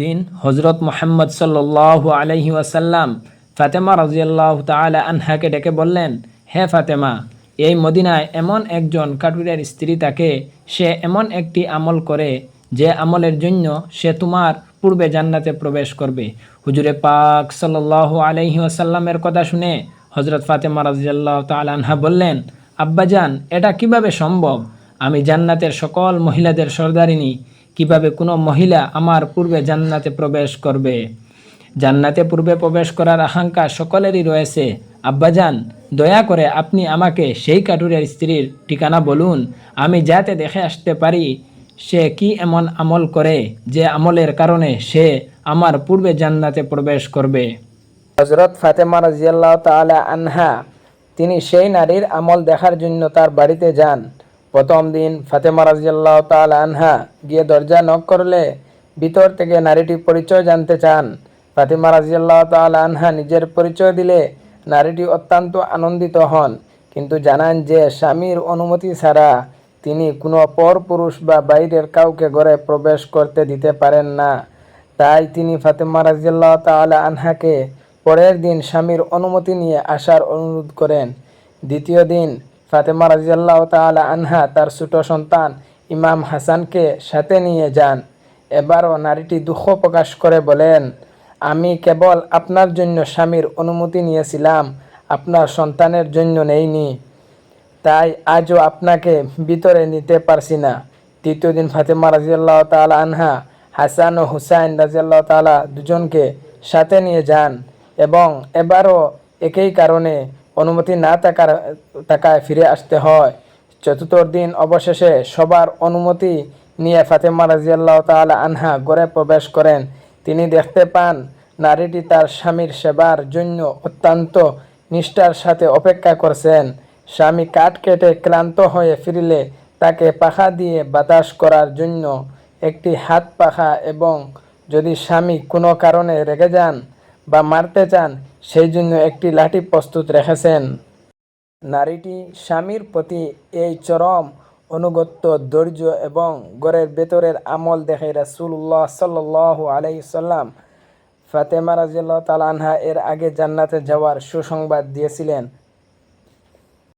দিন হজরত মোহাম্মদ সাল্লাল্লাহু আলাইহি ওয়াসাল্লাম ফাতেমা রাদিয়াল্লাহু তাআলা আনহাকে ডেকে বললেন, হে ফাতেমা, এই মদিনায় এমন একজন কাঠুরের স্ত্রী থাকে, সে এমন একটি আমল করে যে আমলের জন্য সে তোমার পূর্বে জান্নাতে প্রবেশ করবে। হুজুরে পাক সাল্লাল্লাহু আলাইহি ওয়াসাল্লামের কথা শুনে হজরত ফাতেমা রাদিয়াল্লাহু তাআলা আনহা বললেন, আব্বাজান, এটা কিভাবে সম্ভব? আমি জান্নাতের সকল মহিলাদের সর্দারিনী, কিভাবে কোনো মহিলা আমার পূর্বে জান্নাতে প্রবেশ করবে? জান্নাতে পূর্বে প্রবেশ করার আকাঙ্ক্ষা সকলেরই রয়েছে। আব্বাজান, দয়া করে আপনি আমাকে সেই কাঠুরের স্ত্রীর ঠিকানা বলুন, আমি যাতে দেখে আসতে পারি সে কি এমন আমল করে যে আমলের কারণে সে আমার পূর্বে জান্নাতে প্রবেশ করবে। হযরত ফাতেমা রাদিয়াল্লাহু তাআলা আনহা তিনি সেই নারীর আমল দেখার জন্য তার বাড়িতে যান। প্রথম দিন ফাতেমা রাদিয়াল্লাহু তাআলা আনহা গিয়ে দরজা নক করলে ভিতর থেকে নারীটির পরিচয় জানতে চান। ফাতেমা রাদিয়াল্লাহু তাআলা আনহা নিজের পরিচয় দিলে নারীটি অত্যন্ত আনন্দিত হন, কিন্তু জানান যে স্বামীর অনুমতি ছাড়া তিনি কোনো পরপুরুষ বা বাইরের কাউকে ঘরে প্রবেশ করতে দিতে পারেন না। তাই তিনি ফাতেমা রাদিয়াল্লাহু তাআলা আনহাকে পরের দিন স্বামীর অনুমতি নিয়ে আসার অনুরোধ করেন। দ্বিতীয় দিন ফাতেমা রাদিয়াল্লাহু তাআলা আনহা তার ছোট সন্তান ইমাম হাসানকে সাথে নিয়ে যান। এবারও নারীটি দুঃখ প্রকাশ করে বলেন, আমি কেবল আপনার জন্য স্বামীর অনুমতি নিয়েছিলাম, আপনার সন্তানের জন্য নেইনি, তাই আজও আপনাকে ভিতরে নিতে পারছি না। তৃতীয় দিন ফাতেমা রাদিয়াল্লাহু তাআলা আনহা হাসান ও হুসাইন রাদিয়াল্লাহু তাআলা দুজনকে সাথে নিয়ে যান এবং এবারও একই কারণে অনুমতি না থাকায় ফিরে আসতে হয়। চতুর্থ দিন অবশেষে সবার অনুমতি নিয়ে ফাতেমা রাদিয়াল্লাহু তাআলা আনহা ঘরে প্রবেশ করেন। তিনি দেখতে পান নারীটি তার স্বামীর সেবার জন্য অত্যন্ত নিষ্ঠার সাথে অপেক্ষা করছেন। স্বামী কাঠ কেটে ক্লান্ত হয়ে ফিরলে তাকে পাখা দিয়ে বাতাস করার জন্য একটি হাত পাখা এবং যদি স্বামী কোনো কারণে রেগে যান বা মারতে চান সেই জন্য একটি লাঠি প্রস্তুত রেখেছেন। নারীটি স্বামীর প্রতি এই চরম অনুগত্য, ধৈর্য এবং ঘরের ভেতরের আমল দেখে রাসূলুল্লাহ সাল্লাল্লাহু আলাইহি ওয়াসাল্লাম ফাতেমা রাদিয়াল্লাহু তাআলা আনহা এর আগে জান্নাতে যাওয়ার সুসংবাদ দিয়েছিলেন।